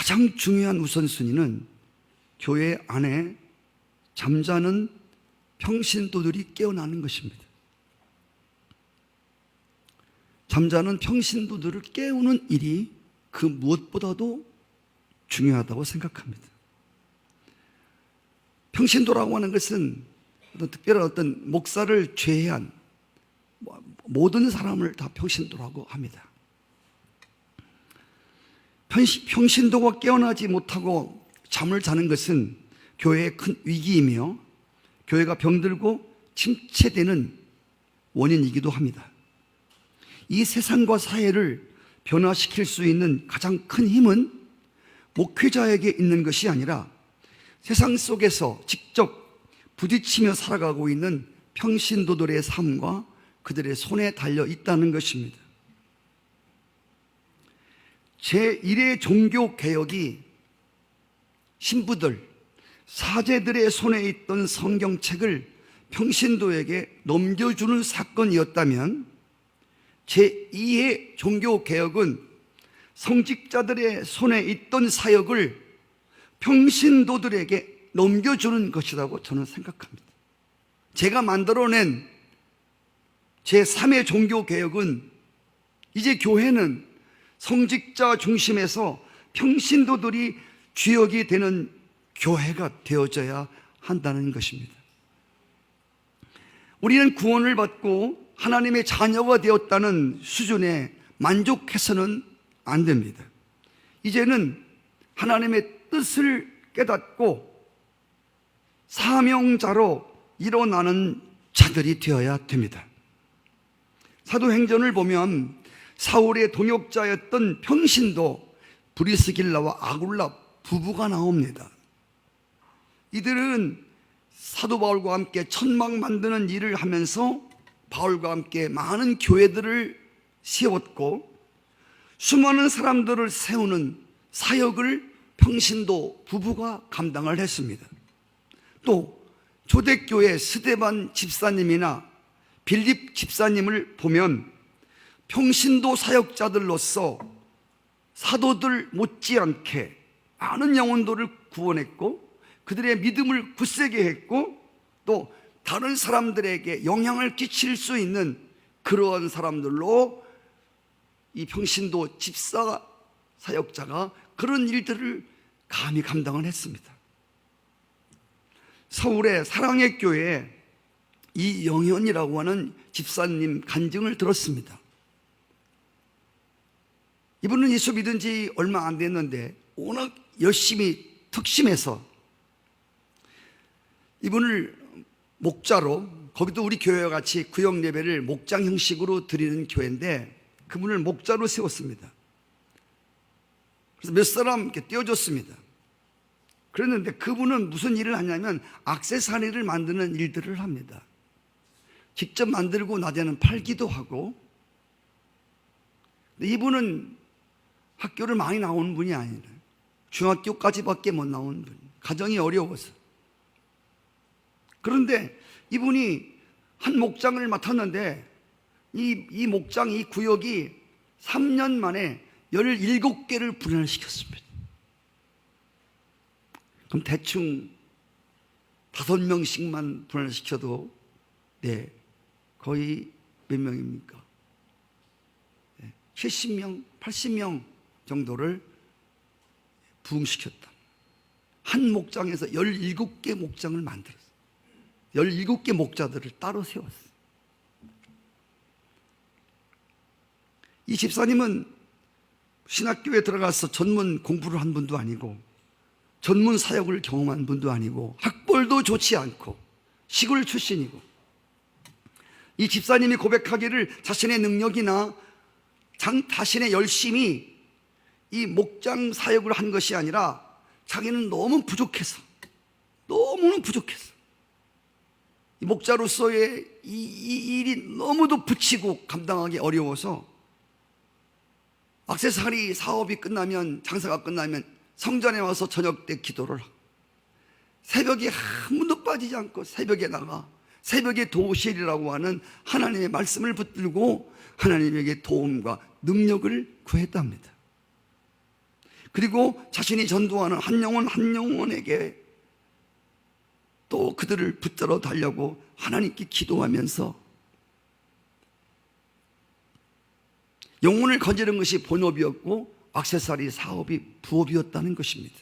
가장 중요한 우선순위는 교회 안에 잠자는 평신도들이 깨어나는 것입니다. 잠자는 평신도들을 깨우는 일이 그 무엇보다도 중요하다고 생각합니다. 평신도라고 하는 것은 특별한 어떤 목사를 제외한 모든 사람을 다 평신도라고 합니다. 평신도가 깨어나지 못하고 잠을 자는 것은 교회의 큰 위기이며 교회가 병들고 침체되는 원인이기도 합니다. 이 세상과 사회를 변화시킬 수 있는 가장 큰 힘은 목회자에게 있는 것이 아니라 세상 속에서 직접 부딪히며 살아가고 있는 평신도들의 삶과 그들의 손에 달려 있다는 것입니다. 제1의 종교개혁이 신부들, 사제들의 손에 있던 성경책을 평신도에게 넘겨주는 사건이었다면 제2의 종교개혁은 성직자들의 손에 있던 사역을 평신도들에게 넘겨주는 것이라고 저는 생각합니다. 제가 만들어낸 제3의 종교개혁은 이제 교회는 성직자 중심에서 평신도들이 주역이 되는 교회가 되어져야 한다는 것입니다. 우리는 구원을 받고 하나님의 자녀가 되었다는 수준에 만족해서는 안 됩니다. 이제는 하나님의 뜻을 깨닫고 사명자로 일어나는 자들이 되어야 됩니다. 사도행전을 보면 사울의 동역자였던 평신도 브리스길라와 아굴라 부부가 나옵니다. 이들은 사도 바울과 함께 천막 만드는 일을 하면서 바울과 함께 많은 교회들을 세웠고 수많은 사람들을 세우는 사역을 평신도 부부가 감당을 했습니다. 또 초대교회 스데반 집사님이나 빌립 집사님을 보면 평신도 사역자들로서 사도들 못지않게 많은 영혼들을 구원했고 그들의 믿음을 굳세게 했고 또 다른 사람들에게 영향을 끼칠 수 있는 그러한 사람들로 이 평신도 집사 사역자가 그런 일들을 감히 감당을 했습니다. 서울의 사랑의 교회에 이영현이라고 하는 집사님 간증을 들었습니다. 이분은 예수 믿은 지 얼마 안 됐는데 워낙 열심히 특심해서 이분을 목자로, 거기도 우리 교회와 같이 구역 예배를 목장 형식으로 드리는 교회인데 그분을 목자로 세웠습니다. 그래서 몇 사람 이렇게 띄워줬습니다. 그랬는데 그분은 무슨 일을 하냐면 액세서리를 만드는 일들을 합니다. 직접 만들고 낮에는 팔기도 하고. 근데 이분은 학교를 많이 나오는 분이 아니라 중학교까지밖에 못 나온 분, 가정이 어려워서. 그런데 이분이 한 목장을 맡았는데 이 목장, 이 구역이 3년 만에 17개를 분할시켰습니다. 그럼 대충 5명씩만 분할시켜도 거의 몇 명입니까? 70명, 80명 정도를 부흥시켰다. 한 목장에서 17개 목장을 만들었어요. 17개 목자들을 따로 세웠어요. 이 집사님은 신학교에 들어가서 전문 공부를 한 분도 아니고 전문 사역을 경험한 분도 아니고 학벌도 좋지 않고 시골 출신이고, 이 집사님이 고백하기를 자신의 능력이나 자신의 열심이 이 목장 사역을 한 것이 아니라 자기는 너무 부족해서 이 목자로서의 이 일이 너무도 부치고 감당하기 어려워서 액세서리 사업이 끝나면, 장사가 끝나면 성전에 와서 저녁 때 기도를 하고 새벽에 한 번도 빠지지 않고 새벽에 나가 새벽의 도시엘이라고 하는 하나님의 말씀을 붙들고 하나님에게 도움과 능력을 구했답니다. 그리고 자신이 전도하는 한 영혼 한 영혼에게 또 그들을 붙들어 달려고 하나님께 기도하면서 영혼을 건지는 것이 본업이었고 액세서리 사업이 부업이었다는 것입니다.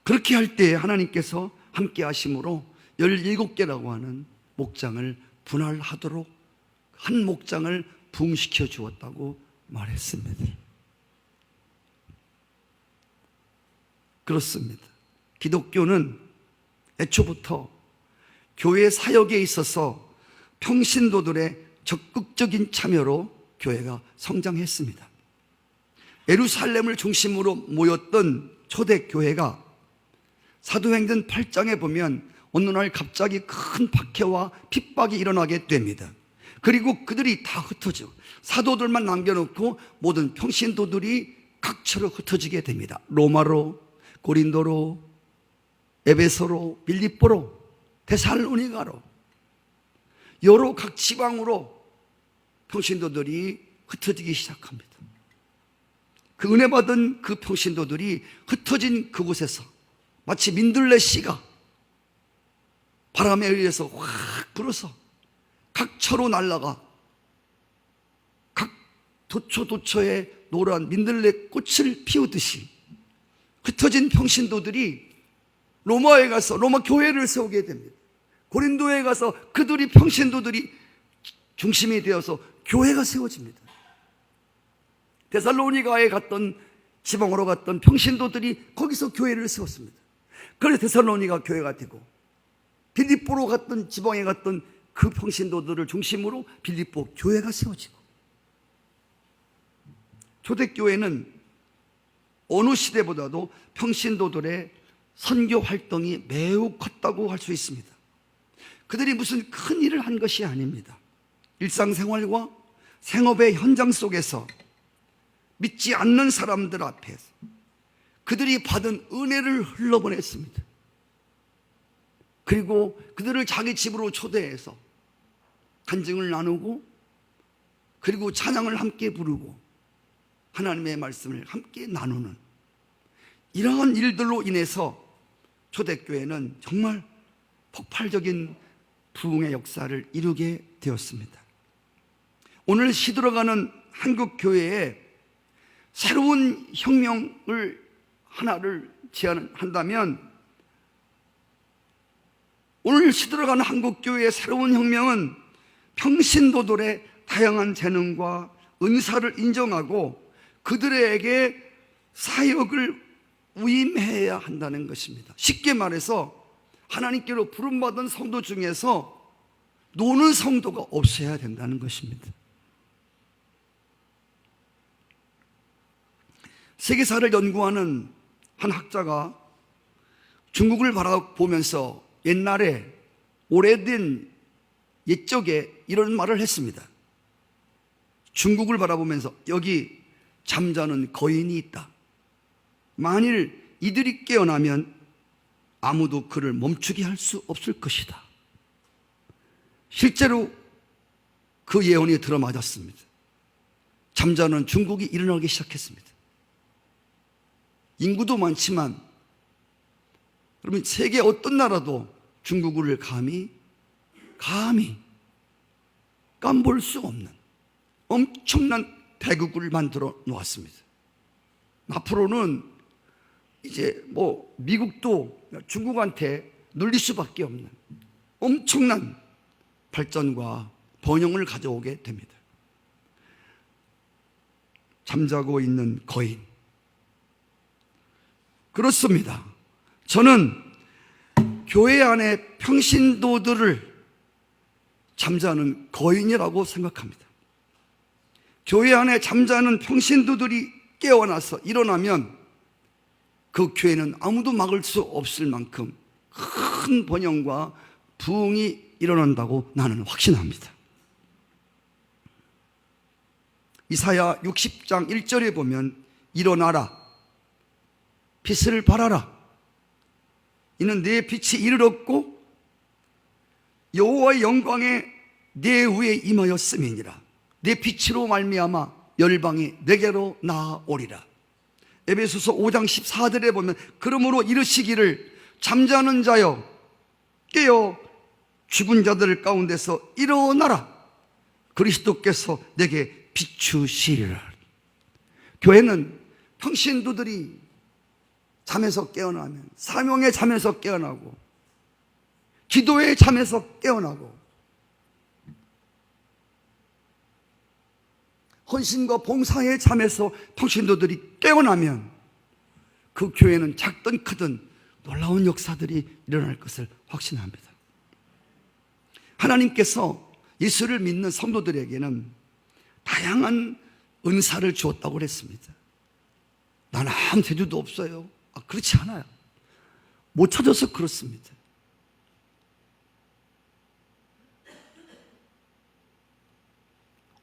그렇게 할 때 하나님께서 함께 하심으로 17개라고 하는 목장을 분할하도록 한 목장을 부흥시켜 주었다고 말했습니다. 그렇습니다. 기독교는 애초부터 교회 사역에 있어서 평신도들의 적극적인 참여로 교회가 성장했습니다. 예루살렘을 중심으로 모였던 초대교회가 사도행전 8장에 보면 어느 날 갑자기 큰 박해와 핍박이 일어나게 됩니다. 그리고 그들이 다 흩어져 사도들만 남겨놓고 모든 평신도들이 각처로 흩어지게 됩니다. 로마로, 고린도로, 에베소로, 빌립보로, 데살로니가로 여러 각 지방으로 평신도들이 흩어지기 시작합니다. 그 은혜 받은 그 평신도들이 흩어진 그곳에서 마치 민들레 씨가 바람에 의해서 확 불어서 각처로 날아가 각 도처도처에 노란 민들레 꽃을 피우듯이 흩어진 평신도들이 로마에 가서 로마 교회를 세우게 됩니다. 고린도에 가서 그들이 평신도들이 중심이 되어서 교회가 세워집니다. 데살로니가에 갔던 지방으로 갔던 평신도들이 거기서 교회를 세웠습니다. 그래서 데살로니가 교회가 되고 빌립보로 갔던 지방에 갔던 그 평신도들을 중심으로 빌립보 교회가 세워지고 초대교회는 어느 시대보다도 평신도들의 선교 활동이 매우 컸다고 할 수 있습니다. 그들이 무슨 큰 일을 한 것이 아닙니다. 일상생활과 생업의 현장 속에서 믿지 않는 사람들 앞에서 그들이 받은 은혜를 흘러보냈습니다. 그리고 그들을 자기 집으로 초대해서 간증을 나누고 그리고 찬양을 함께 부르고 하나님의 말씀을 함께 나누는 이러한 일들로 인해서 초대교회는 정말 폭발적인 부흥의 역사를 이루게 되었습니다. 오늘 시들어가는 한국교회에 새로운 혁명을 하나를 제안한다면 오늘 시들어가는 한국교회의 새로운 혁명은 평신도들의 다양한 재능과 은사를 인정하고 그들에게 사역을 위임해야 한다는 것입니다. 쉽게 말해서 하나님께로 부름받은 성도 중에서 노는 성도가 없어야 된다는 것입니다. 세계사를 연구하는 한 학자가 중국을 바라보면서 옛날에 오래된 옛적에 이런 말을 했습니다. 중국을 바라보면서 여기 잠자는 거인이 있다. 만일 이들이 깨어나면 아무도 그를 멈추게 할 수 없을 것이다. 실제로 그 예언이 들어맞았습니다. 잠자는 중국이 일어나기 시작했습니다. 인구도 많지만 그러면 세계 어떤 나라도 중국을 감히 깜볼 수 없는 엄청난 대국을 만들어 놓았습니다. 앞으로는 이제 미국도 중국한테 눌릴 수밖에 없는 엄청난 발전과 번영을 가져오게 됩니다. 잠자고 있는 거인. 그렇습니다. 저는 교회 안에 평신도들을 잠자는 거인이라고 생각합니다. 교회 안에 잠자는 평신도들이 깨어나서 일어나면 그 교회는 아무도 막을 수 없을 만큼 큰 번영과 부흥이 일어난다고 나는 확신합니다. 이사야 60장 1절에 보면 일어나라 빛을 발하라 이는 내 빛이 이를 얻고 여호와의 영광에 내 위에 임하였음이니라 내 빛으로 말미암아 열방이 내게로 나아오리라. 에베소서 5장 14절에 보면 그러므로 이르시기를 잠자는 자여 깨어 죽은 자들 가운데서 일어나라 그리스도께서 내게 비추시리라. 교회는 평신도들이 잠에서 깨어나면 사명의 잠에서 깨어나고 기도의 잠에서 깨어나고 헌신과 봉사의 잠에서 평신도들이 깨어나면 그 교회는 작든 크든 놀라운 역사들이 일어날 것을 확신합니다. 하나님께서 예수를 믿는 성도들에게는 다양한 은사를 주었다고 그랬습니다. 나는 아무 재주도 없어요. 그렇지 않아요. 못 찾아서 그렇습니다.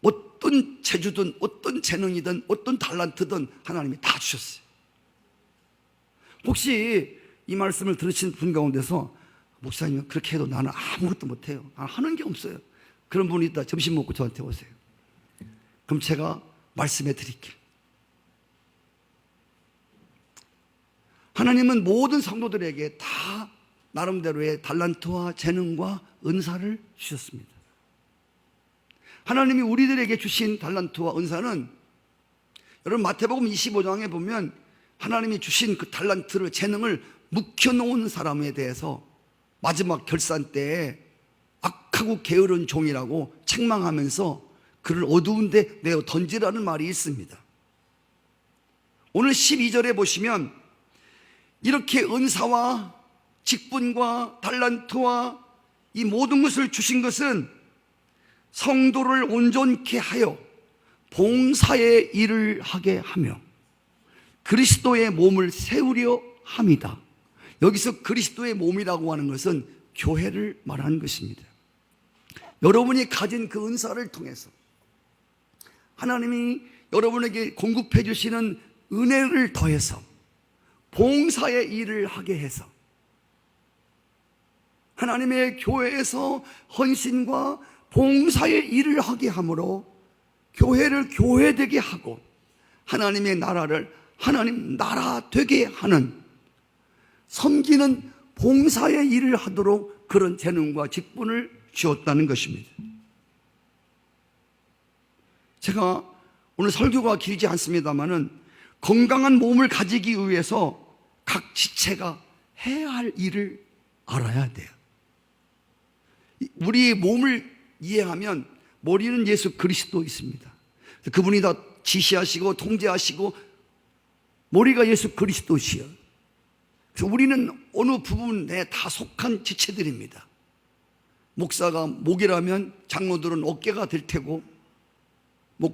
어떤 재주든 어떤 재능이든 어떤 달란트든 하나님이 다 주셨어요. 혹시 이 말씀을 들으신 분 가운데서 목사님 그렇게 해도 나는 아무것도 못해요. 하는 게 없어요. 그런 분이 있다. 점심 먹고 저한테 오세요. 그럼 제가 말씀해 드릴게요. 하나님은 모든 성도들에게 다 나름대로의 달란트와 재능과 은사를 주셨습니다. 하나님이 우리들에게 주신 달란트와 은사는 여러분 마태복음 25장에 보면 하나님이 주신 그 달란트를 재능을 묵혀놓은 사람에 대해서 마지막 결산 때에 악하고 게으른 종이라고 책망하면서 그를 어두운 데 내어 던지라는 말이 있습니다. 오늘 12절에 보시면 이렇게 은사와 직분과 달란트와 이 모든 것을 주신 것은 성도를 온전케 하여 봉사의 일을 하게 하며 그리스도의 몸을 세우려 함이다. 여기서 그리스도의 몸이라고 하는 것은 교회를 말하는 것입니다. 여러분이 가진 그 은사를 통해서 하나님이 여러분에게 공급해 주시는 은혜를 더해서 봉사의 일을 하게 해서 하나님의 교회에서 헌신과 봉사의 일을 하게 함으로 교회를 교회되게 하고 하나님의 나라를 하나님 나라 되게 하는 섬기는 봉사의 일을 하도록 그런 재능과 직분을 주었다는 것입니다. 제가 오늘 설교가 길지 않습니다만은 건강한 몸을 가지기 위해서 각 지체가 해야 할 일을 알아야 돼요. 우리의 몸을 이해하면 머리는 예수 그리스도 있습니다. 그분이 다 지시하시고 통제하시고 머리가 예수 그리스도시여. 그래서 우리는 어느 부분에 다 속한 지체들입니다. 목사가 목이라면 장로들은 어깨가 될 테고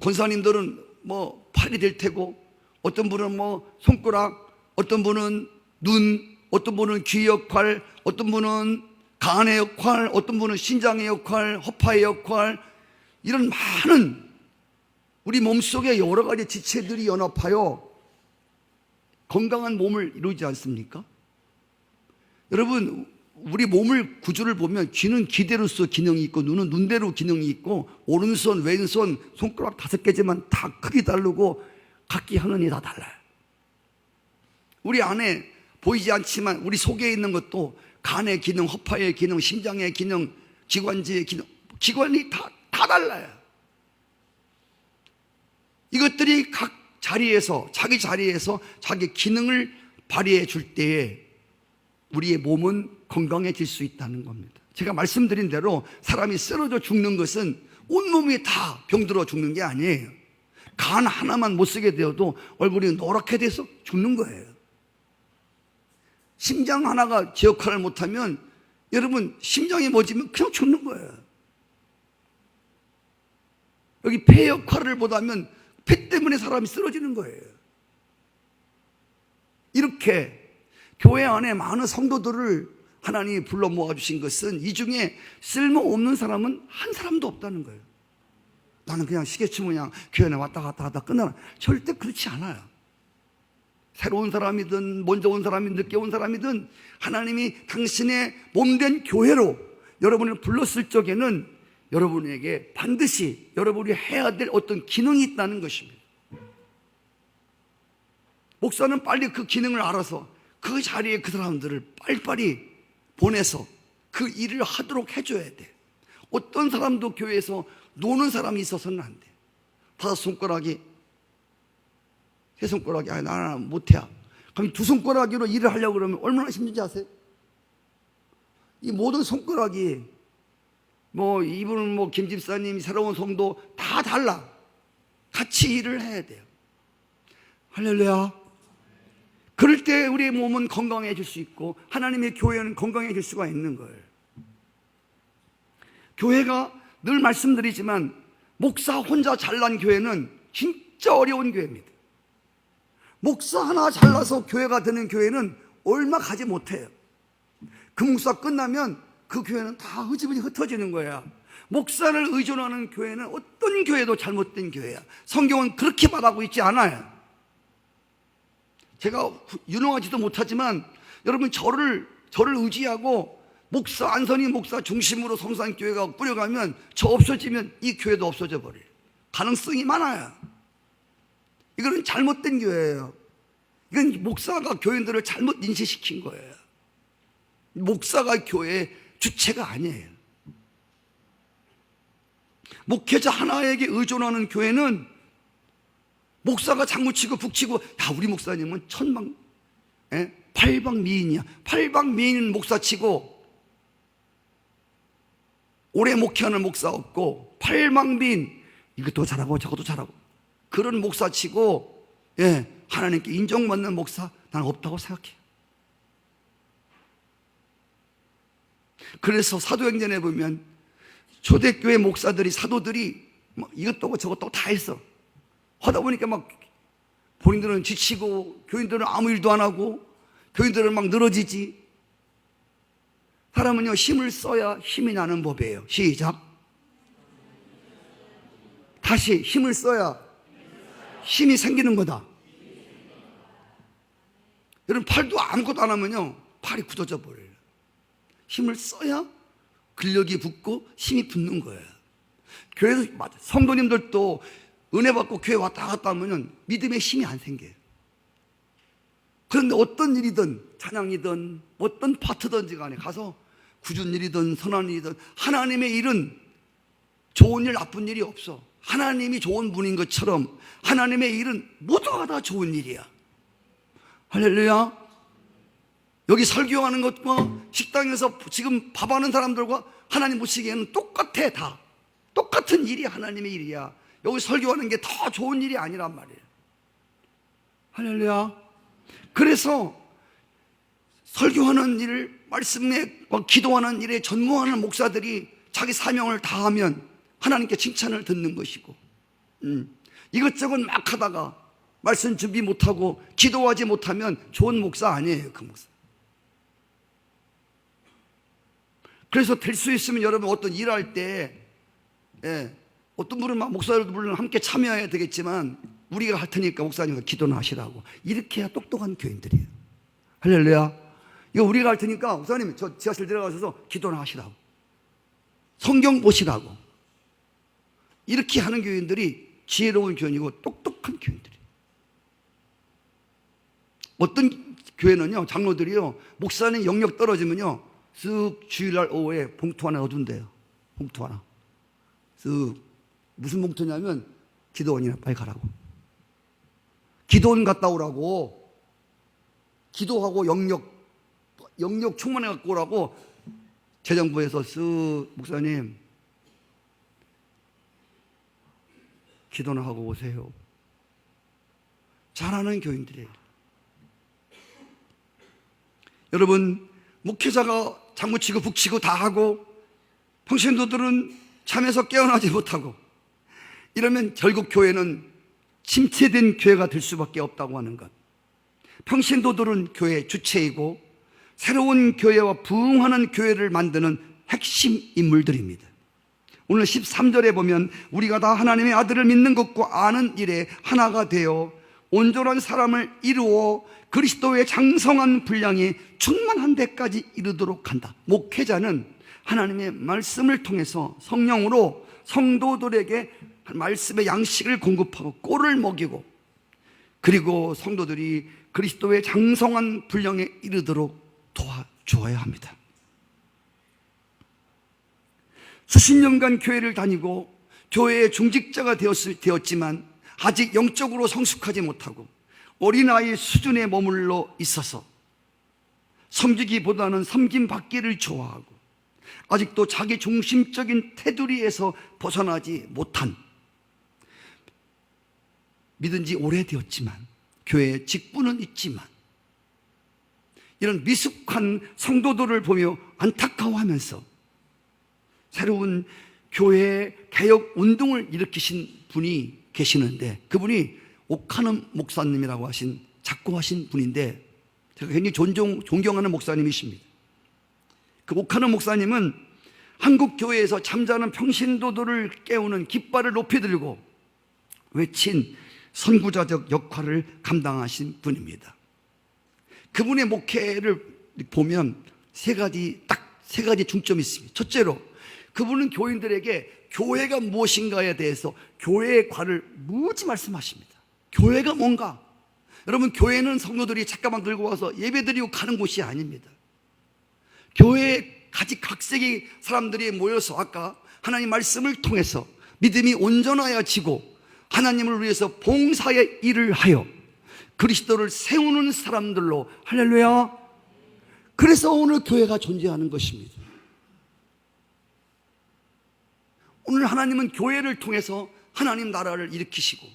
권사님들은 팔이 될 테고 어떤 분은 손가락, 어떤 분은 눈, 어떤 분은 귀 역할, 어떤 분은 간의 역할, 어떤 분은 신장의 역할, 허파의 역할, 이런 많은 우리 몸속에 여러 가지 지체들이 연합하여 건강한 몸을 이루지 않습니까? 여러분, 우리 몸을 구조를 보면 귀는 귀대로서 기능이 있고 눈은 눈대로 기능이 있고 오른손, 왼손, 손가락 5개지만 다 크기 다르고 각기 하느니 다 달라요. 우리 안에 보이지 않지만 우리 속에 있는 것도 간의 기능, 허파의 기능, 심장의 기능, 기관지의 기능, 기관이 다 달라요. 이것들이 각 자리에서 자기 기능을 발휘해 줄 때에 우리의 몸은 건강해질 수 있다는 겁니다. 제가 말씀드린 대로 사람이 쓰러져 죽는 것은 온몸이 다 병들어 죽는 게 아니에요. 간 하나만 못 쓰게 되어도 얼굴이 노랗게 돼서 죽는 거예요. 심장 하나가 제 역할을 못하면 여러분 심장이 멎으면 그냥 죽는 거예요. 여기 폐 역할을 못하면 폐 때문에 사람이 쓰러지는 거예요. 이렇게 교회 안에 많은 성도들을 하나님이 불러 모아주신 것은 이 중에 쓸모없는 사람은 한 사람도 없다는 거예요. 나는 그냥 시계치 모양 교회 안에 왔다 갔다 하다 끝나나. 절대 그렇지 않아요. 새로운 사람이든 먼저 온 사람이든 늦게 온 사람이든 하나님이 당신의 몸된 교회로 여러분을 불렀을 적에는 여러분에게 반드시 여러분이 해야 될 어떤 기능이 있다는 것입니다. 목사는 빨리 그 기능을 알아서 그 자리에 그 사람들을 빨리빨리 보내서 그 일을 하도록 해줘야 돼. 어떤 사람도 교회에서 노는 사람이 있어서는 안 돼. 5손가락이, 3손가락이, 나는 못해. 그럼 2손가락으로 일을 하려고 그러면 얼마나 힘든지 아세요? 이 모든 손가락이, 이분은 김 집사님, 새로운 성도 다 달라. 같이 일을 해야 돼요. 할렐루야. 그럴 때 우리의 몸은 건강해질 수 있고 하나님의 교회는 건강해질 수가 있는 거예요. 교회가 늘 말씀드리지만 목사 혼자 잘난 교회는 진짜 어려운 교회입니다. 목사 하나 잘나서 교회가 되는 교회는 얼마 가지 못해요. 그 목사 끝나면 그 교회는 다 흐지부지 흩어지는 거야. 목사를 의존하는 교회는 어떤 교회도 잘못된 교회야. 성경은 그렇게 말하고 있지 않아요. 제가 유능하지도 못하지만 여러분 저를 의지하고 목사 안선희 목사 중심으로 성산교회가 꾸려가면 저 없어지면 이 교회도 없어져 버려요. 가능성이 많아요. 이거는 잘못된 교회예요. 이건 목사가 교인들을 잘못 인식시킨 거예요. 목사가 교회의 주체가 아니에요. 목회자 하나에게 의존하는 교회는 목사가 장구치고 북치고, 우리 목사님은 팔방미인이야. 팔방미인 목사치고 오래 목회하는 목사 없고, 팔방미인, 이것도 잘하고 저것도 잘하고 그런 목사치고 하나님께 인정받는 목사 나는 없다고 생각해요. 그래서 사도행전에 보면 초대교회 목사들이, 사도들이 이것도 하고 저것도 하고 다 했어. 하다 보니까 본인들은 지치고 교인들은 아무 일도 안 하고 교인들은 늘어지지. 사람은요, 힘을 써야 힘이 나는 법이에요. 시작. 다시, 힘을 써야 힘이 생기는 거다. 여러분, 팔도 아무것도 안 하면요, 팔이 굳어져 버려요. 힘을 써야 근력이 붙고 힘이 붙는 거예요. 교회에서 성도님들도 은혜 받고 교회 왔다 갔다 하면 믿음의 힘이 안 생겨요. 그런데 어떤 일이든, 찬양이든 어떤 파트든지 간에 가서 굳은 일이든 선한 일이든, 하나님의 일은 좋은 일 나쁜 일이 없어. 하나님이 좋은 분인 것처럼 하나님의 일은 모두가 다 좋은 일이야. 할렐루야. 여기 설교하는 것과 식당에서 지금 밥하는 사람들과 하나님 보시기에는 똑같아. 다 똑같은 일이 하나님의 일이야. 여기 설교하는 게 더 좋은 일이 아니란 말이에요. 할렐루야. 그래서 설교하는 일, 말씀에 기도하는 일에 전무하는 목사들이 자기 사명을 다하면 하나님께 칭찬을 듣는 것이고, 이것저것 막 하다가 말씀 준비 못하고 기도하지 못하면 좋은 목사 아니에요. 그 목사. 그래서 될 수 있으면 여러분 어떤 일할 때 어떤 분은 목사들은 함께 참여해야 되겠지만 우리가 할 테니까 목사님과 기도는 하시라고. 이렇게 해야 똑똑한 교인들이에요. 할렐루야. 이거 우리가 할 테니까 목사님 저 지하실 들어가셔서 기도는 하시라고, 성경 보시라고. 이렇게 하는 교인들이 지혜로운 교인이고 똑똑한 교인들이에요. 어떤 교회는요, 장로들이요, 목사님 영역 떨어지면요 쓱 주일날 오후에 봉투 하나 얻은대요. 봉투 하나 쓱. 무슨 봉투냐면 기도원이나 빨리 가라고, 기도원 갔다 오라고, 기도하고 영역 충만해 갖고 오라고 재정부에서 쓱. 목사님 기도나 하고 오세요. 잘하는 교인들이에요. 여러분, 목회자가 장구치고 북치고 다 하고 평신도들은 잠에서 깨어나지 못하고 이러면 결국 교회는 침체된 교회가 될 수밖에 없다고 하는 것. 평신도들은 교회의 주체이고 새로운 교회와 부흥하는 교회를 만드는 핵심 인물들입니다. 오늘 13절에 보면 우리가 다 하나님의 아들을 믿는 것과 아는 일에 하나가 되어 온전한 사람을 이루어 그리스도의 장성한 분량이 충만한 데까지 이르도록 한다. 목회자는 하나님의 말씀을 통해서 성령으로 성도들에게 말씀의 양식을 공급하고 꼴을 먹이고 그리고 성도들이 그리스도의 장성한 분량에 이르도록 도와주어야 합니다. 수십 년간 교회를 다니고 교회의 중직자가 되었지만 아직 영적으로 성숙하지 못하고 어린아이 수준에 머물러 있어서 섬기기보다는 섬김받기를 좋아하고 아직도 자기 중심적인 테두리에서 벗어나지 못한, 믿은 지 오래되었지만 교회에 직분은 있지만 이런 미숙한 성도들을 보며 안타까워하면서 새로운 교회 개혁 운동을 일으키신 분이 계시는데, 그분이 오카는 목사님이라고 하신 작고하신 분인데 제가 굉장히 존경하는 목사님이십니다. 그 오카는 목사님은 한국 교회에서 잠자는 평신도들을 깨우는 깃발을 높이 들고 외친 선구자적 역할을 감당하신 분입니다. 그분의 목회를 보면 세 가지 중점이 있습니다. 첫째로, 그분은 교인들에게 교회가 무엇인가에 대해서 교회의 관을 무지 말씀하십니다. 교회가 뭔가? 여러분, 교회는 성도들이 책가방 들고 와서 예배드리고 가는 곳이 아닙니다. 교회에 각색의 사람들이 모여서 아까 하나님 말씀을 통해서 믿음이 온전하여지고 하나님을 위해서 봉사의 일을 하여 그리스도를 세우는 사람들로, 할렐루야, 그래서 오늘 교회가 존재하는 것입니다. 오늘 하나님은 교회를 통해서 하나님 나라를 일으키시고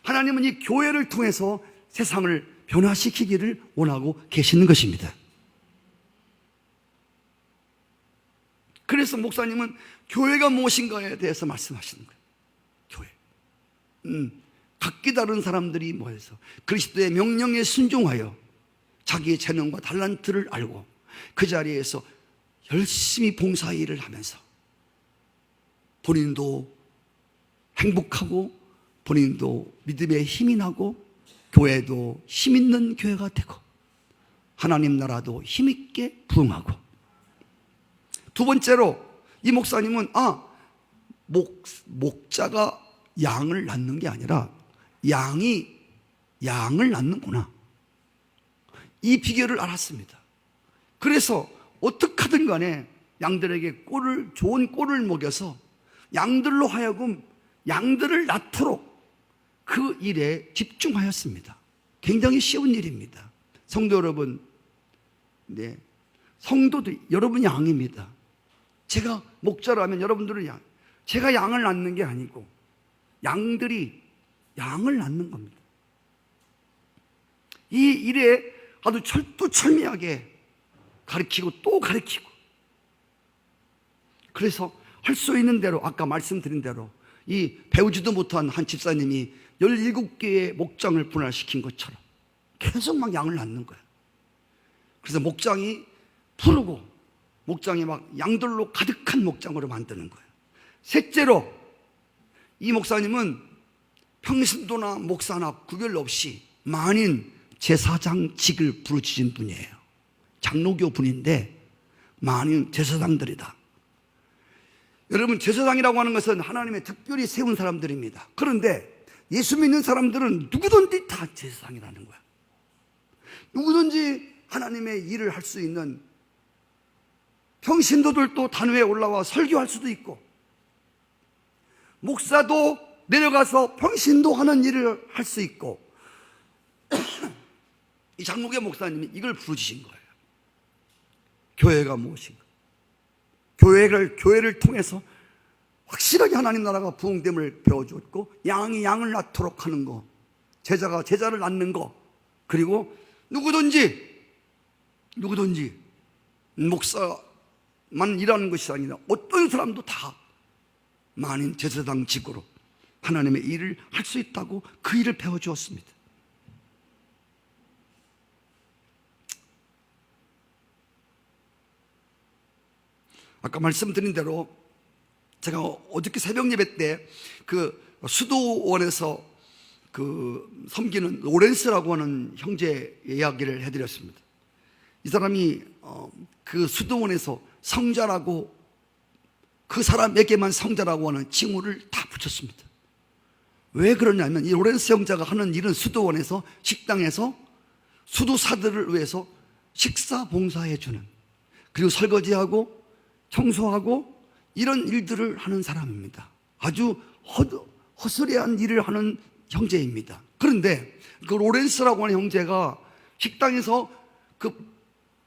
하나님은 이 교회를 통해서 세상을 변화시키기를 원하고 계시는 것입니다. 그래서 목사님은 교회가 무엇인가에 대해서 말씀하시는 거예요. 교회. 각기 다른 사람들이 모여서 그리스도의 명령에 순종하여 자기의 재능과 달란트를 알고 그 자리에서 열심히 봉사 일을 하면서 본인도 행복하고 본인도 믿음에 힘이 나고 교회도 힘 있는 교회가 되고 하나님 나라도 힘있게 부흥하고, 두 번째로 이 목사님은 목자가 양을 낳는 게 아니라 양이 양을 낳는구나, 이 비결을 알았습니다. 그래서 어떻게 하든 간에 양들에게 좋은 꼴을 먹여서 양들로 하여금 양들을 낳도록 그 일에 집중하였습니다. 굉장히 쉬운 일입니다. 성도 여러분, 성도들, 여러분이 양입니다. 제가 목자라면 여러분들은 양. 제가 양을 낳는 게 아니고 양들이 양을 낳는 겁니다. 이 일에 아주 철두철미하게 가르치고 또 가르치고, 그래서 할 수 있는 대로 아까 말씀드린 대로 이 배우지도 못한 한 집사님이 17개의 목장을 분할시킨 것처럼 계속 막 양을 낳는 거예요. 그래서 목장이 푸르고 목장이 막 양들로 가득한 목장으로 만드는 거예요. 셋째로, 이 목사님은 평신도나 목사나 구별 없이 만인 제사장직을 부르짖은 분이에요. 장로교 분인데 만인 제사장들이다. 여러분, 제사장이라고 하는 것은 하나님의 특별히 세운 사람들입니다. 그런데 예수 믿는 사람들은 누구든지 다 제사장이라는 거야. 누구든지 하나님의 일을 할 수 있는, 평신도들도 단회에 올라와 설교할 수도 있고 목사도 내려가서 평신도 하는 일을 할 수 있고 이 장로교 목사님이 이걸 부르짖은 거예요. 교회가 무엇인가? 교회를 통해서 확실하게 하나님 나라가 부흥됨을 배워줬고 양이 양을 낳도록 하는 거, 제자가 제자를 낳는 거, 그리고 누구든지 목사만 일하는 것이 아니라 어떤 사람도 다 만인 제사장직으로 하나님의 일을 할 수 있다고 그 일을 배워주었습니다. 아까 말씀드린 대로 제가 어저께 새벽 예배 때 그 수도원에서 그 섬기는 로렌스라고 하는 형제 이야기를 해드렸습니다. 이 사람이 그 수도원에서 성자라고, 그 사람에게만 성자라고 하는 칭호를 다 붙였습니다. 왜 그러냐면 이 로렌스 형제가 하는 일은 수도원에서 식당에서 수도사들을 위해서 식사 봉사해 주는, 그리고 설거지하고 청소하고 이런 일들을 하는 사람입니다. 아주 허술해한 일을 하는 형제입니다. 그런데 그 로렌스라고 하는 형제가 식당에서 그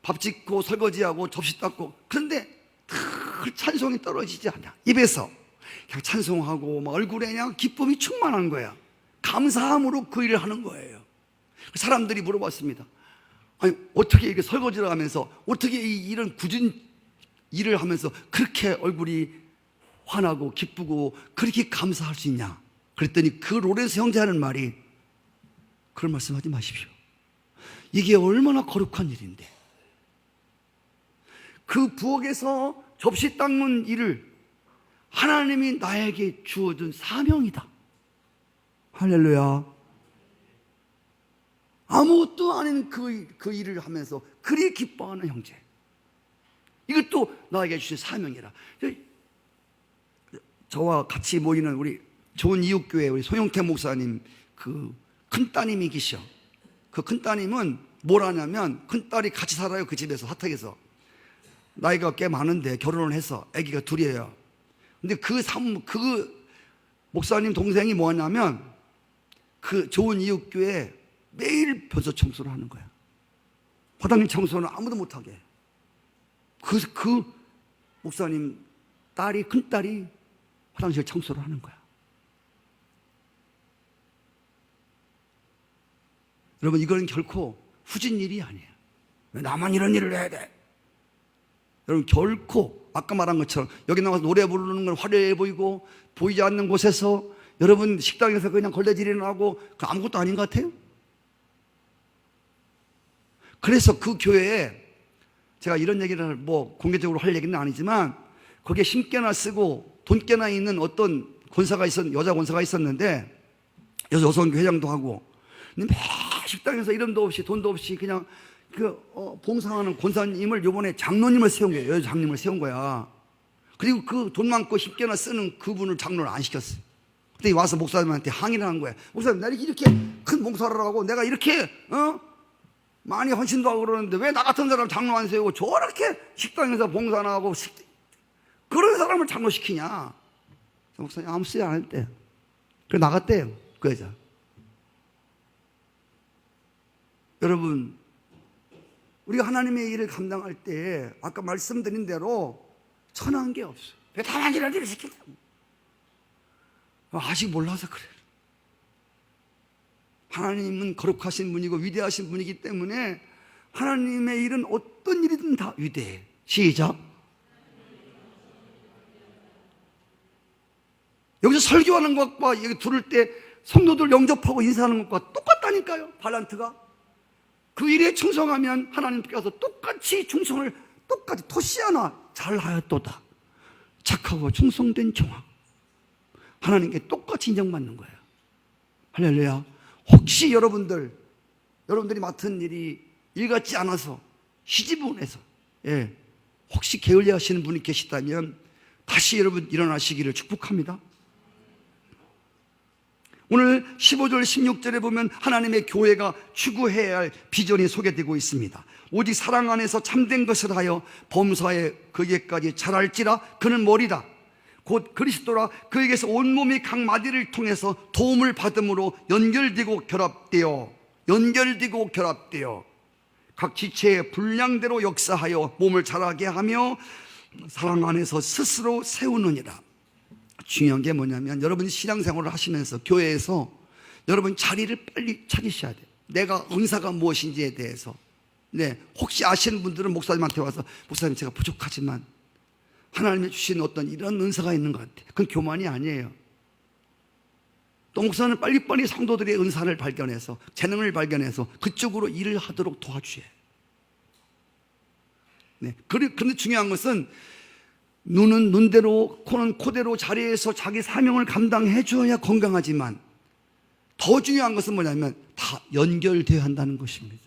밥 짓고 설거지하고 접시 닦고, 그런데 그 찬송이 떨어지지 않아. 입에서 그냥 찬송하고 막 얼굴에 그냥 기쁨이 충만한 거야. 감사함으로 그 일을 하는 거예요. 사람들이 물어봤습니다. 아니, 어떻게 이렇게 설거지를 하면서 어떻게 이런 굳은 일을 하면서 그렇게 얼굴이 환하고 기쁘고 그렇게 감사할 수 있냐? 그랬더니 그 로렌스 형제 하는 말이, 그런 말씀하지 마십시오. 이게 얼마나 거룩한 일인데, 그 부엌에서 접시 닦는 일을 하나님이 나에게 주어준 사명이다. 할렐루야. 아무것도 아닌 그 일을 하면서 그리 기뻐하는 형제, 이것도 나에게 주신 사명이라. 저와 같이 모이는 우리 좋은 이웃교회 우리 송영태 목사님 그 큰따님이 계셔. 그 큰따님은 뭘 하냐면, 큰딸이 같이 살아요. 그 집에서 사택에서. 나이가 꽤 많은데 결혼을 해서 아기가 둘이에요. 근데 그 목사님 동생이 뭐 하냐면 그 좋은 이웃교회 매일 벼서 청소를 하는 거야. 화장실 청소는 아무도 못하게. 그 목사님 큰딸이 화장실 청소를 하는 거야. 여러분, 이건 결코 후진 일이 아니에요. 왜 나만 이런 일을 해야 돼? 여러분, 결코 아까 말한 것처럼 여기 나와서 노래 부르는 건 화려해 보이고 보이지 않는 곳에서 여러분 식당에서 그냥 걸레질이나 하고 아무것도 아닌 것 같아요. 그래서 그 교회에 제가 이런 얘기를 뭐 공개적으로 할 얘기는 아니지만, 거기에 힘께나 쓰고 돈께나 있는 어떤 여자 권사가 있었는데, 여성교 회장도 하고, 근데 매 식당에서 이름도 없이 돈도 없이 그냥 봉사하는 권사님을 요번에 장로님을 세운 거예요. 여자 장로님을 세운 거야. 그리고 그 돈 많고 힘께나 쓰는 그분을 장로를 안 시켰어. 그때 와서 목사님한테 항의를 한 거야. 목사님, 내가 이렇게 큰 봉사를 하고 내가 이렇게 많이 헌신도 하고 그러는데 왜 나 같은 사람 장로 안 세우고 저렇게 식당에서 봉사나 하고 그런 사람을 장로시키냐. 목사님 아무 쓰지 않을 때. 그래 나갔대요, 그 여자. 여러분, 우리가 하나님의 일을 감당할 때 아까 말씀드린 대로 천한 게 없어요. 왜 다만 이런 일을 시키냐고. 아직 몰라서 그래요. 하나님은 거룩하신 분이고 위대하신 분이기 때문에 하나님의 일은 어떤 일이든 다 위대해. 시작. 여기서 설교하는 것과 여기 들을 때 성도들 영접하고 인사하는 것과 똑같다니까요. 발란트가. 그 일에 충성하면 하나님께서 똑같이 충성을 똑같이 토시아나 잘하였도다. 착하고 충성된 종아. 하나님께 똑같이 인정받는 거예요. 할렐루야. 혹시 여러분들이 맡은 일이 일 같지 않아서 시집분해서 혹시 게을리 하시는 분이 계시다면 다시 여러분 일어나시기를 축복합니다. 오늘 15절 16절에 보면 하나님의 교회가 추구해야 할 비전이 소개되고 있습니다. 오직 사랑 안에서 참된 것을 하여 범사에 그에게까지 자랄지라. 그는 머리다. 곧 그리스도라. 그에게서 온몸이 각 마디를 통해서 도움을 받음으로 연결되고 결합되어 각 지체의 분량대로 역사하여 몸을 자라게 하며 사랑 안에서 스스로 세우느니라. 중요한 게 뭐냐면, 여러분 신앙생활을 하시면서 교회에서 여러분 자리를 빨리 찾으셔야 돼요. 내가 은사가 무엇인지에 대해서. 혹시 아시는 분들은 목사님한테 와서, 목사님 제가 부족하지만 하나님이 주신 어떤 이런 은사가 있는 것 같아요. 그건 교만이 아니에요. 또 목사는 빨리빨리 성도들의 은사를 발견해서, 재능을 발견해서 그쪽으로 일을 하도록 도와주셔야 해요. 그런데 중요한 것은 눈은 눈대로, 코는 코대로 자리에서 자기 사명을 감당해 줘야 건강하지만, 더 중요한 것은 뭐냐면 다 연결되어야 한다는 것입니다.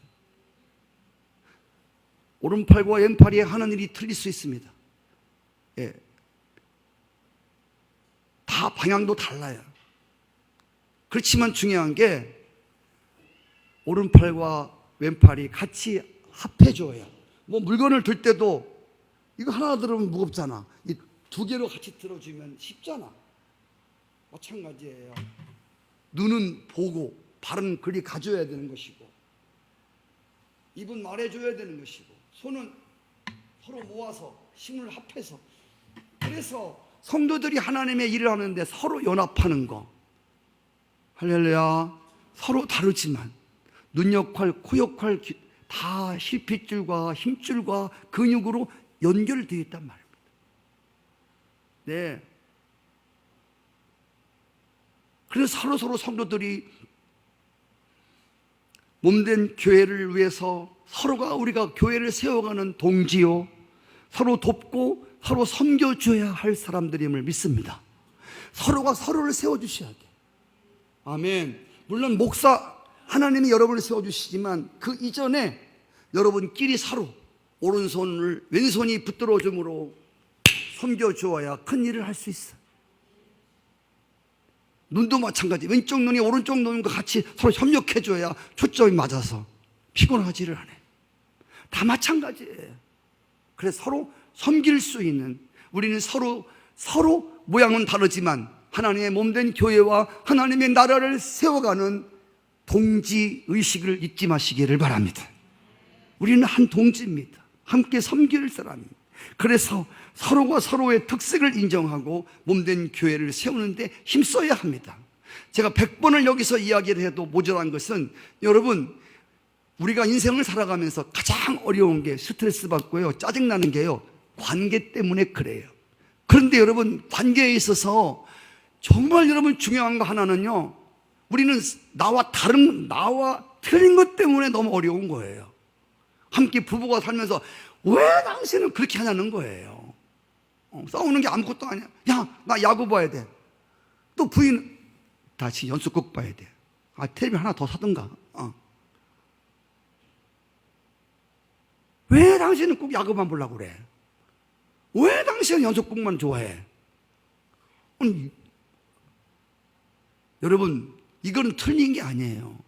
오른팔과 왼팔이 하는 일이 틀릴 수 있습니다. 다 방향도 달라요. 그렇지만 중요한 게 오른팔과 왼팔이 같이 합해줘야. 뭐 물건을 들 때도 이거 하나 들으면 무겁잖아. 이 두 개로 같이 들어주면 쉽잖아. 마찬가지예요. 눈은 보고 발은 그리 가져야 되는 것이고, 입은 말해줘야 되는 것이고, 손은 서로 모아서 힘을 합해서. 그래서 성도들이 하나님의 일을 하는데 서로 연합하는 거. 할렐루야. 서로 다르지만 눈 역할, 코 역할 다 실핏줄과 힘줄과 근육으로 연결되어 있단 말입니다. 네. 그래서 서로 성도들이 몸된 교회를 위해서 서로가 우리가 교회를 세워가는 동지요, 서로 돕고 서로 섬겨줘야 할 사람들임을 믿습니다. 서로가 서로를 세워주셔야 돼. 아멘. 물론 목사 하나님이 여러분을 세워주시지만 그 이전에 여러분끼리 서로 오른손을 왼손이 붙들어 줌으로 섬겨주어야 큰 일을 할 수 있어. 눈도 마찬가지. 왼쪽 눈이 오른쪽 눈과 같이 서로 협력해줘야 초점이 맞아서 피곤하지를 않아요. 다 마찬가지예요. 그래서 서로 섬길 수 있는, 우리는 서로 모양은 다르지만 하나님의 몸된 교회와 하나님의 나라를 세워가는 동지의식을 잊지 마시기를 바랍니다. 우리는 한 동지입니다. 함께 섬길 사람입니다. 그래서 서로가 서로의 특색을 인정하고 몸된 교회를 세우는데 힘써야 합니다. 제가 100번을 여기서 이야기를 해도 모자란 것은, 여러분, 우리가 인생을 살아가면서 가장 어려운 게 스트레스 받고요, 짜증나는 게요, 관계 때문에 그래요. 그런데 여러분, 관계에 있어서 정말 여러분 중요한 거 하나는요, 우리는 나와 틀린 것 때문에 너무 어려운 거예요. 함께 부부가 살면서 왜 당신은 그렇게 하냐는 거예요. 싸우는 게 아무것도 아니야. 야, 나 야구 봐야 돼. 또 부인, 다시 연속극 봐야 돼. 텔레비 하나 더 사든가. 왜 당신은 꼭 야구만 보려고 그래? 왜 당신은 연속극만 좋아해? 여러분, 이거는 틀린 게 아니에요.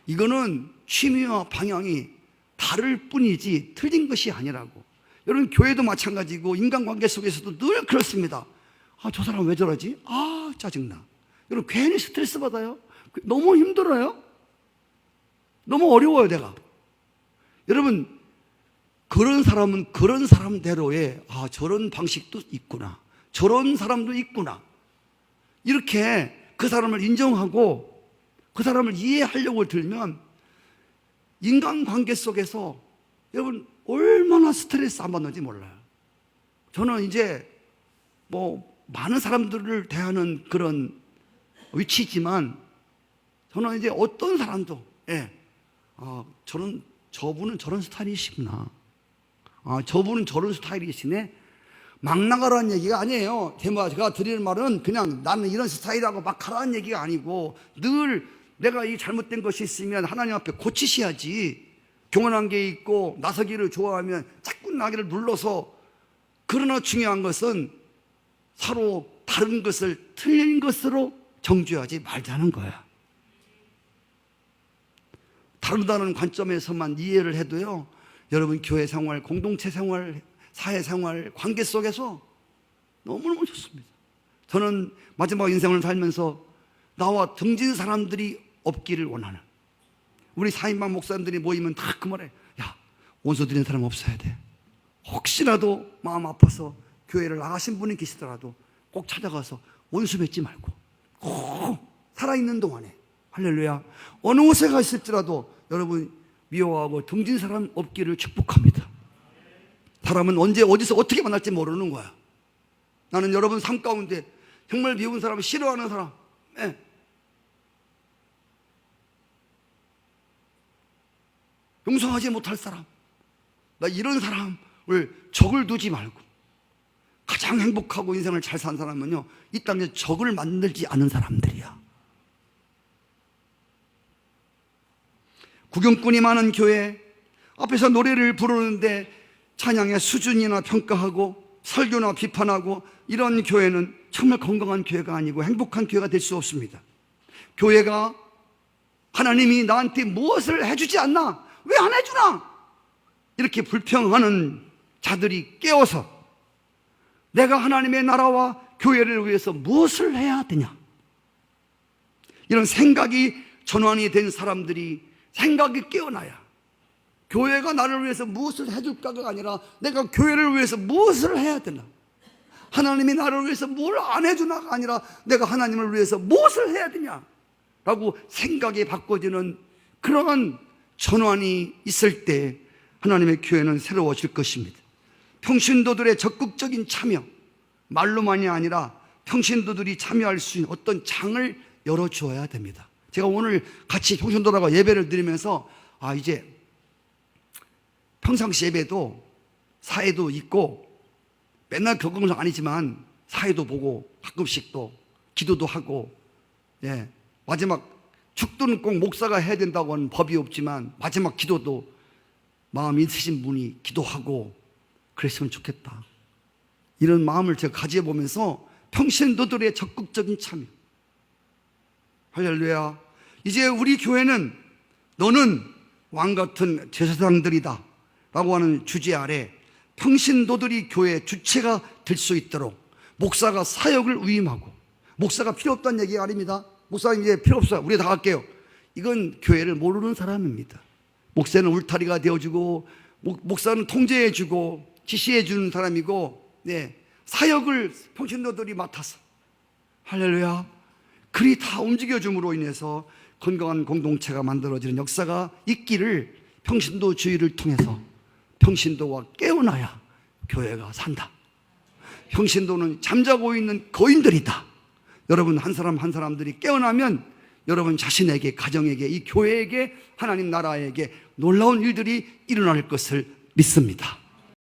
이거는 취미와 방향이 다를 뿐이지 틀린 것이 아니라고. 여러분, 교회도 마찬가지고 인간관계 속에서도 늘 그렇습니다. 저 사람 왜 저러지? 짜증나. 여러분, 괜히 스트레스 받아요. 너무 힘들어요. 너무 어려워요, 내가. 여러분, 그런 사람은 그런 사람대로의 저런 방식도 있구나, 저런 사람도 있구나, 이렇게 그 사람을 인정하고 그 사람을 이해하려고 들면 인간관계 속에서 여러분 얼마나 스트레스 안 받는지 몰라요. 저는 이제 많은 사람들을 대하는 그런 위치지만, 저는 이제 어떤 사람도 저분은 저런 스타일이시구나, 저분은 저런 스타일이시네, 막 나가라는 얘기가 아니에요. 제가 드리는 말은 그냥 나는 이런 스타일이라고 막 가라는 얘기가 아니고, 늘 내가 이 잘못된 것이 있으면 하나님 앞에 고치셔야지. 교만한 게 있고 나서기를 좋아하면 자꾸 나기를 눌러서. 그러나 중요한 것은 서로 다른 것을 틀린 것으로 정죄하지 말자는 거야. 다르다는 관점에서만 이해를 해도요, 여러분 교회 생활, 공동체 생활, 사회 생활, 관계 속에서 너무너무 좋습니다. 저는 마지막 인생을 살면서 나와 등진 사람들이 없기를 원하는, 우리 4인방 목사님들이 모이면 다 그 말에, 야, 원수 드리는 사람 없어야 돼. 혹시라도 마음 아파서 교회를 나가신 분이 계시더라도 꼭 찾아가서 원수 맺지 말고 꼭 살아있는 동안에, 할렐루야, 어느 곳에 가 있을지라도 여러분 미워하고 등진 사람 없기를 축복합니다. 사람은 언제 어디서 어떻게 만날지 모르는 거야. 나는 여러분 삶 가운데 정말 미운 사람, 싫어하는 사람, 용서하지 못할 사람, 나 이런 사람을 적을 두지 말고, 가장 행복하고 인생을 잘 산 사람은요, 이 땅에 적을 만들지 않은 사람들이야. 구경꾼이 많은 교회 앞에서 노래를 부르는데 찬양의 수준이나 평가하고 설교나 비판하고, 이런 교회는 정말 건강한 교회가 아니고 행복한 교회가 될 수 없습니다. 교회가 하나님이 나한테 무엇을 해주지 않나? 왜 안 해주나? 이렇게 불평하는 자들이 깨어서 내가 하나님의 나라와 교회를 위해서 무엇을 해야 되냐? 이런 생각이 전환이 된 사람들이 생각이 깨어나야 교회가 나를 위해서 무엇을 해줄까가 아니라 내가 교회를 위해서 무엇을 해야 되나? 하나님이 나를 위해서 뭘 안 해주나가 아니라 내가 하나님을 위해서 무엇을 해야 되냐라고 생각이 바꿔지는 그러한 전환이 있을 때 하나님의 교회는 새로워질 것입니다. 평신도들의 적극적인 참여, 말로만이 아니라 평신도들이 참여할 수 있는 어떤 장을 열어주어야 됩니다. 제가 오늘 같이 평신도들하고 예배를 드리면서 이제 평상시 예배도 사회도 있고 맨날 교공상 아니지만 사회도 보고 가끔씩 또 기도도 하고, 마지막 축도는 꼭 목사가 해야 된다고는 법이 없지만 마지막 기도도 마음이 있으신 분이 기도하고 그랬으면 좋겠다. 이런 마음을 제가 가져보면서 평신도들의 적극적인 참여. 할렐루야. 이제 우리 교회는 너는 왕같은 제사장들이다 라고 하는 주제 아래 평신도들이 교회 주체가 될 수 있도록 목사가 사역을 위임하고, 목사가 필요 없다는 얘기가 아닙니다. 목사님 이제 필요 없어요. 우리 다 할게요. 이건 교회를 모르는 사람입니다. 목사는 울타리가 되어주고 목사는 통제해주고 지시해주는 사람이고, 사역을 평신도들이 맡아서, 할렐루야, 그리 다 움직여줌으로 인해서 건강한 공동체가 만들어지는 역사가 있기를 평신도 주의를 통해서 평신도가 깨어나야 교회가 산다. 평신도는 잠자고 있는 거인들이다. 여러분 한 사람 한 사람들이 깨어나면 여러분 자신에게, 가정에게, 이 교회에게, 하나님 나라에게 놀라운 일들이 일어날 것을 믿습니다.